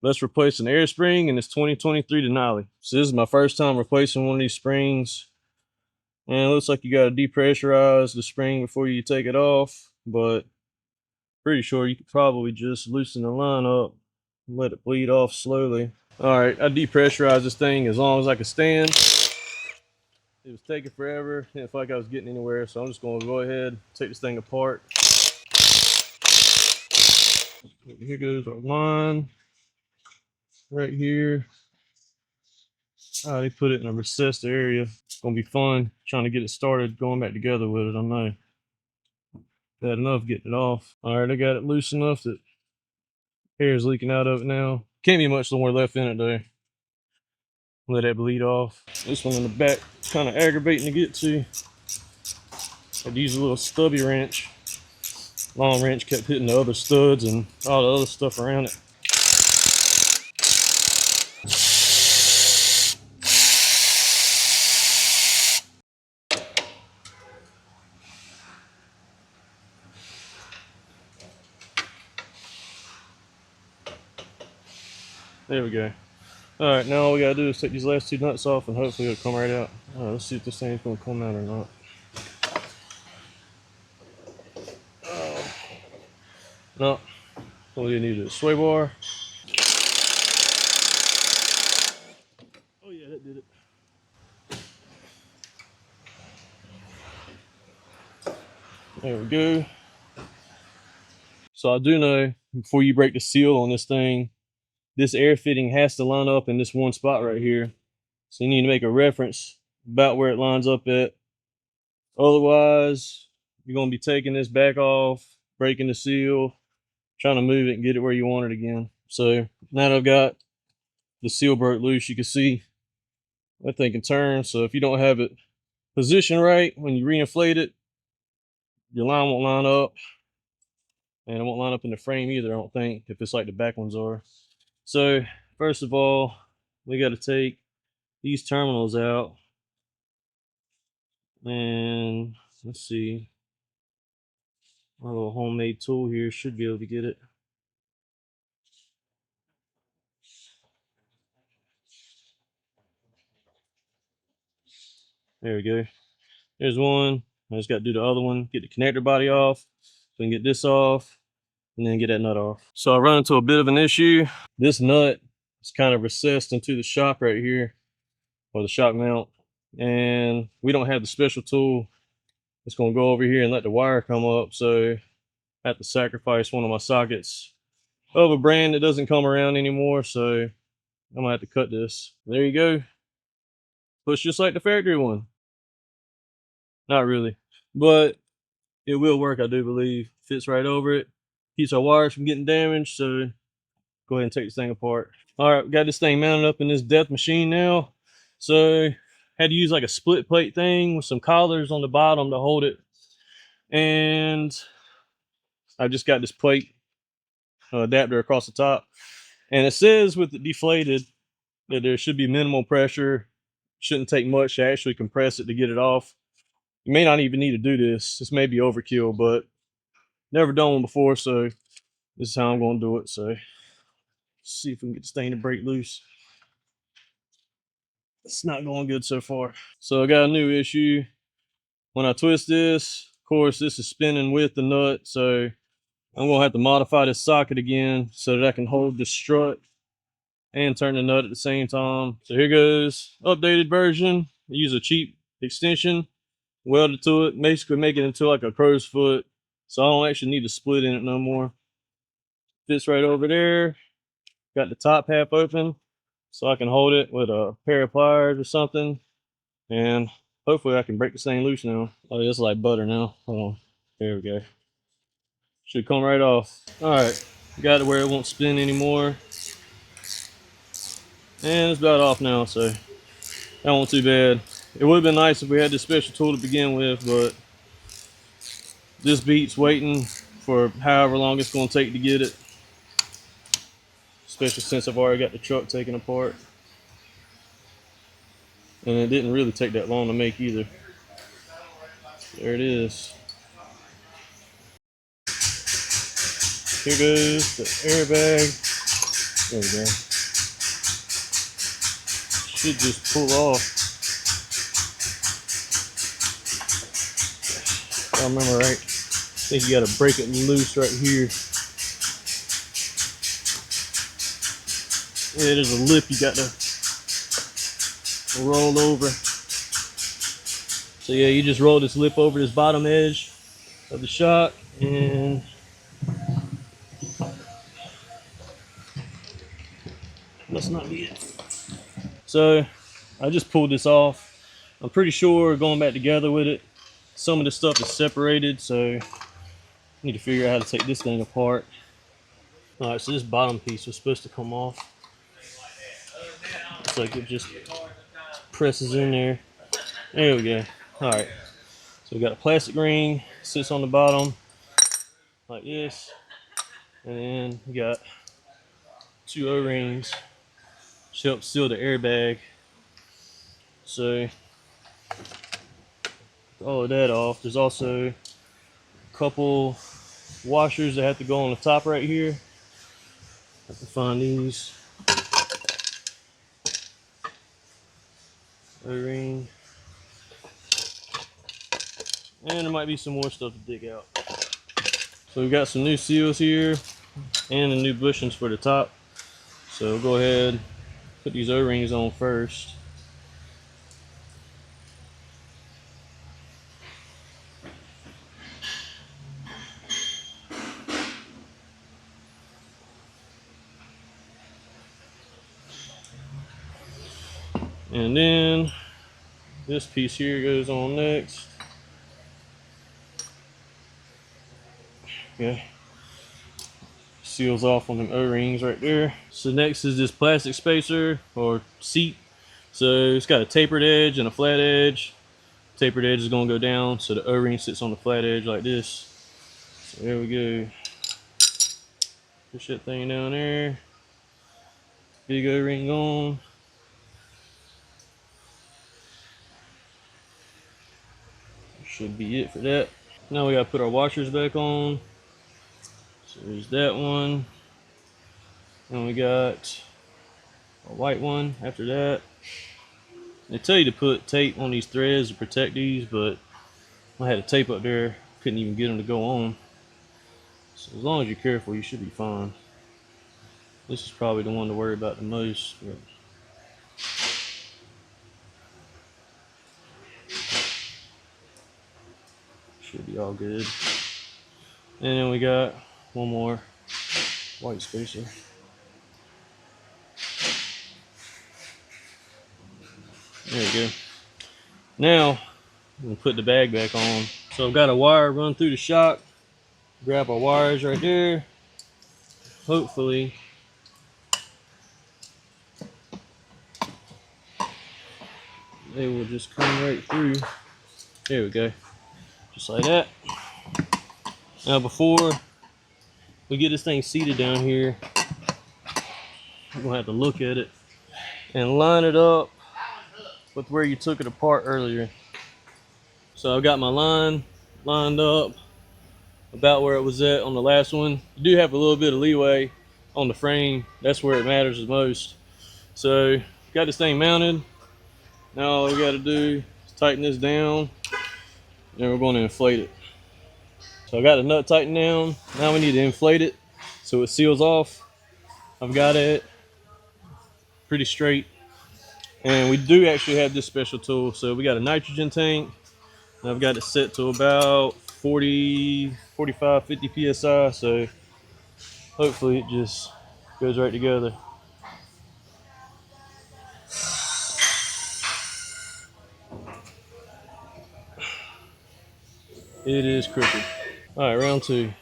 Let's replace an air spring in this 2023 Denali. So this is my first time replacing one of these springs. And it looks like you got to depressurize the spring before you take it off, but pretty sure you could probably just loosen the line up and let it bleed off slowly. All right, I depressurized this thing as long as I could stand. It was taking forever. Didn't feel like I was getting anywhere, so I'm just going to go ahead, take this thing apart. Here goes our line right here. Oh, they put it in a recessed area. It's gonna be fun trying to get it started, going back together with it. I know. Bad enough getting it off. All right, I got it loose enough that air is leaking out of it now. Can't be much more left in it though. Let that bleed off. This one in the back kind of aggravating to get to. I'd use a little stubby wrench. Long wrench kept hitting the other studs and all the other stuff around it. There we go. All right, now all we gotta do is take these last two nuts off and hopefully it'll come right out. All right, let's see if this thing's gonna come out or not. No, all you need is a sway bar. Oh yeah, that did it. There we go. So I do know before you break the seal on this thing, this air fitting has to line up in this one spot right here. So you need to make a reference about where it lines up at. Otherwise, you're gonna be taking this back off, breaking the seal, trying to move it and get it where you want it again. So now that I've got the seal broke loose, you can see that thing can turn. So if you don't have it positioned right when you reinflate it, your line won't line up. And it won't line up in the frame either, I don't think, if it's like the back ones are. So first of all, we got to take these terminals out. And let's see. My little homemade tool here should be able to get it. There we go. There's one. I just got to do the other one, get the connector body off. So we can get this off and then get that nut off. So I run into a bit of an issue. This nut is kind of recessed into the shock right here, or the shock mount. And we don't have the special tool. It's going to go over here and let the wire come up. So I have to sacrifice one of my sockets of a brand that doesn't come around anymore. So I'm going to have to cut this. There you go. Looks just like the factory one. Not really, but it will work, I do believe. Fits right over it. Keeps our wires from getting damaged. So go ahead and take this thing apart. All right, we got this thing mounted up in this death machine now. So had to use like a split plate thing with some collars on the bottom to hold it. And I just got this plate adapter across the top. And it says with it deflated that there should be minimal pressure. Shouldn't take much to actually compress it to get it off. You may not even need to do this. This may be overkill, but never done one before, so this is how I'm going to do it. So let's see if we can get this thing to break loose. It's not going good so far. So I got a new issue. When I twist this, of course, this is spinning with the nut, so I'm going to have to modify this socket again so that I can hold the strut and turn the nut at the same time. So here goes updated version. I use a cheap extension, welded to it, basically make it into like a crow's foot. So I don't actually need to split in it no more. Fits right over there. Got the top half open so I can hold it with a pair of pliers or something. And hopefully I can break this thing loose now. Oh, it's like butter now. Hold on. There we go. Should come right off. All right, got it where it won't spin anymore. And it's about off now, so that wasn't too bad. It would have been nice if we had this special tool to begin with, but this beats waiting for however long it's going to take to get it. Especially since I've already got the truck taken apart. And it didn't really take that long to make either. There it is. Here goes the airbag. There we go. Should just pull off. If I remember right. I think you got to break it loose right here. Yeah, there's a lip you got to roll over. So yeah, you just roll this lip over this bottom edge of the shock, and must not be it. So I just pulled this off. I'm pretty sure going back together with it, some of the stuff is separated, so I need to figure out how to take this thing apart. All right, so this bottom piece was supposed to come off. Looks like it just presses in there. There we go. All right, so we got a plastic ring, sits on the bottom like this, and then we got 2 O-rings which help seal the airbag. So all of that off. There's also a couple washers that have to go on the top right here. Have to find these. O-ring. And there might be some more stuff to dig out. So we've got some new seals here and the new bushings for the top. So we'll go ahead, put these O-rings on first. And then this piece here goes on next. Okay. Seals off on them O-rings right there. So next is this plastic spacer or seat. So it's got a tapered edge and a flat edge. Tapered edge is going to go down, so the O-ring sits on the flat edge like this. So there we go. Push that thing down there. Big O-ring on. Should be it for that. Now we got to put our washers back on. So there's that one. And we got a white one after that. They tell you to put tape on these threads to protect these, but I had a tape up there, couldn't even get them to go on. So as long as you're careful, you should be fine. This is probably the one to worry about the most. But should be all good. And then we got one more white spacer. There we go. Now I'm gonna put the bag back on. So I've got a wire run through the shock. Grab our wires right there. Hopefully they will just come right through. There we go. Just like that. Now before we get this thing seated down here, we're gonna have to look at it and line it up with where you took it apart earlier. So I've got my line lined up about where it was at on the last one. You do have a little bit of leeway on the frame. That's where it matters the most. So got this thing mounted. Now all we got to do is tighten this down, and we're going to inflate it. So I got the nut tightened down. Now we need to inflate it so it seals off. I've got it pretty straight. And we do actually have this special tool. So we got a nitrogen tank. And I've got it set to about 40, 45, 50 PSI. So hopefully it just goes right together. It is crooked. All right, round 2.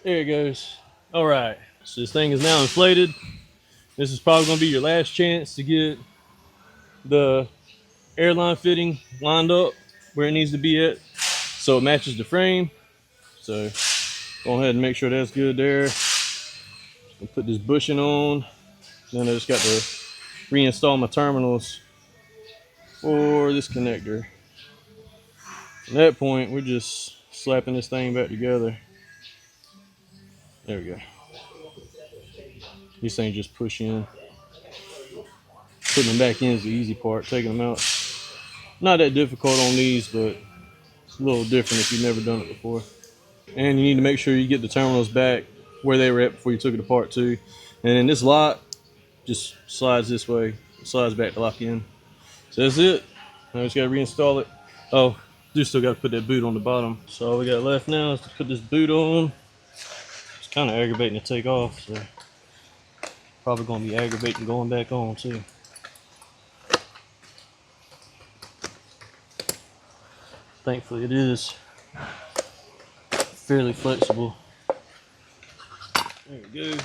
There it goes. All right, so this thing is now inflated. This is probably gonna be your last chance to get the airline fitting lined up where it needs to be at so it matches the frame. So go ahead and make sure that's good there. I'll put this bushing on. Then I just got to reinstall my terminals for this connector. At that point, we're just slapping this thing back together. There we go. These things just push in. Putting them back in is the easy part. Taking them out, not that difficult on these, but it's a little different if you've never done it before. And you need to make sure you get the terminals back where they were at before you took it apart too. And then this lock just slides this way, slides back to lock in. So that's it. Now we just gotta reinstall it. Oh, do still gotta put that boot on the bottom. So all we got left now is to put this boot on. It's kind of aggravating to take off, so probably gonna be aggravating going back on too. Thankfully it is fairly flexible. There we go.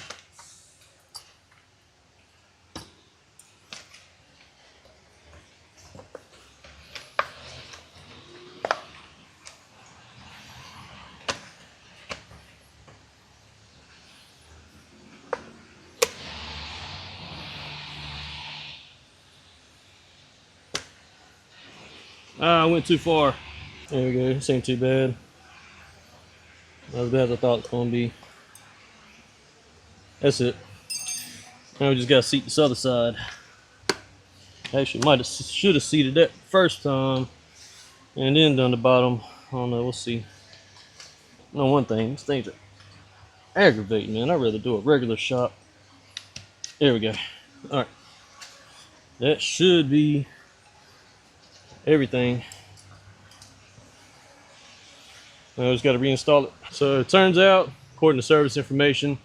I went too far. There we go. This ain't too bad. Not as bad as I thought it was gonna be. That's it. Now we just gotta seat this other side. Actually, should have seated that first time and then done the bottom. I don't know. We'll see. No, one thing. These things are aggravating, man. I'd rather do a regular shop. There we go. All right. That should be everything. Now I just got to reinstall it. So it turns out, according to service information,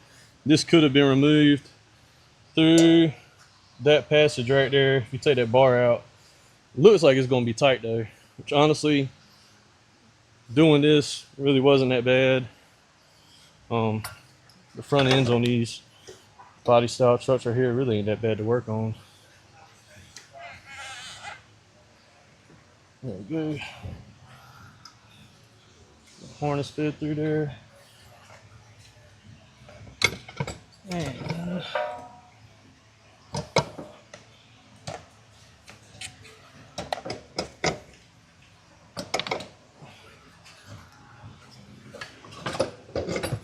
this could have been removed through that passage right there. If you take that bar out, it looks like it's going to be tight though, which honestly, doing this really wasn't that bad. The front ends on these body style trucks right here really ain't that bad to work on. There we go. The harness fit through there. And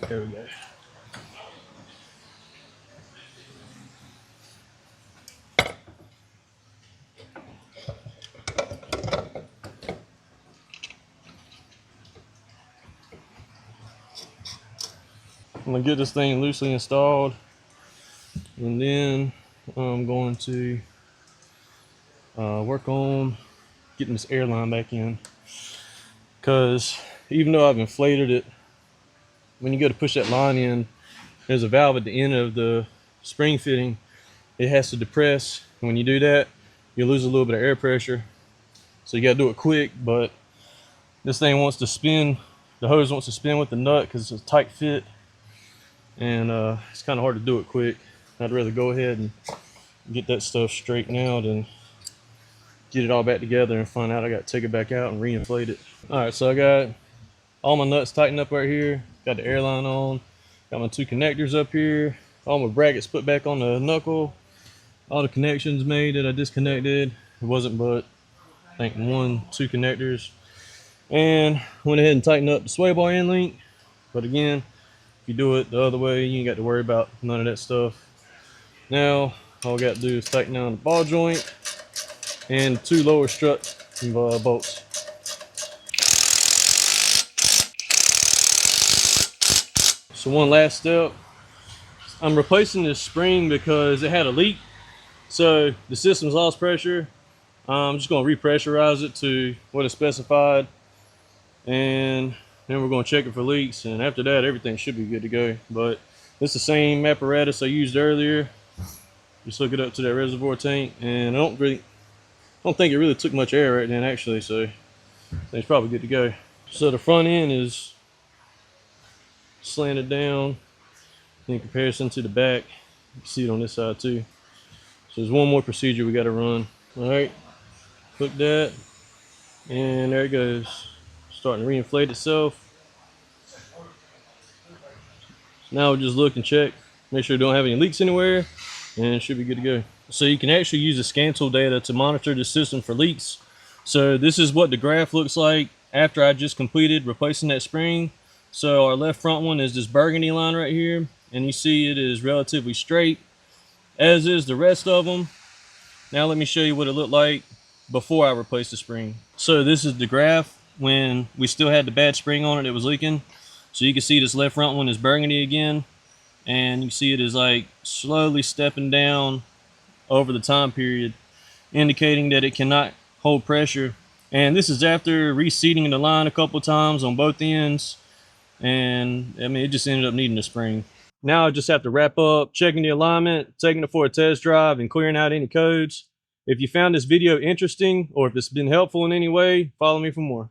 there we go. I'm gonna get this thing loosely installed, and then I'm going to work on getting this airline back in, because even though I've inflated it, when you go to push that line in, there's a valve at the end of the spring fitting. It has to depress. When you do that, you lose a little bit of air pressure, so you got to do it quick. But this thing wants to spin, the hose wants to spin with the nut because it's a tight fit, and it's kind of hard to do it quick. I'd rather go ahead and get that stuff straightened out and get it all back together and find out I got to take it back out and reinflate it. All right, so I got all my nuts tightened up right here, got the airline on, got my two connectors up here, all my brackets put back on the knuckle, all the connections made that I disconnected. It wasn't but I think 2 connectors, and went ahead and tightened up the sway bar end link. But again, if you do it the other way, you ain't got to worry about none of that stuff. Now all I got to do is tighten down the ball joint and 2 lower strut bolts. So one last step, I'm replacing this spring because it had a leak. So the system's lost pressure. I'm just going to repressurize it to what is specified, and then we're going to check it for leaks, and after that everything should be good to go. But it's the same apparatus I used earlier. Just hook it up to that reservoir tank, and I don't think it really took much air right then actually, so it's probably good to go. So the front end is slanted down in comparison to the back. You can see it on this side too. So there's one more procedure we got to run. All right, hook that, and there it goes, starting to reinflate itself. Now we'll just look and check, make sure we don't have any leaks anywhere, and it should be good to go. So you can actually use the scan tool data to monitor the system for leaks. So this is what the graph looks like after I just completed replacing that spring. So our left front one is this burgundy line right here, and you see it is relatively straight, as is the rest of them. Now let me show you what it looked like before I replaced the spring. So this is the graph when we still had the bad spring on it that was leaking. So you can see this left front one is burgundy again, and you see it is like slowly stepping down over the time period, indicating that it cannot hold pressure. And this is after reseating the line a couple times on both ends, and I mean it just ended up needing a spring. Now I just have to wrap up checking the alignment, taking it for a test drive, and clearing out any codes. If you found this video interesting or if it's been helpful in any way, follow me for more.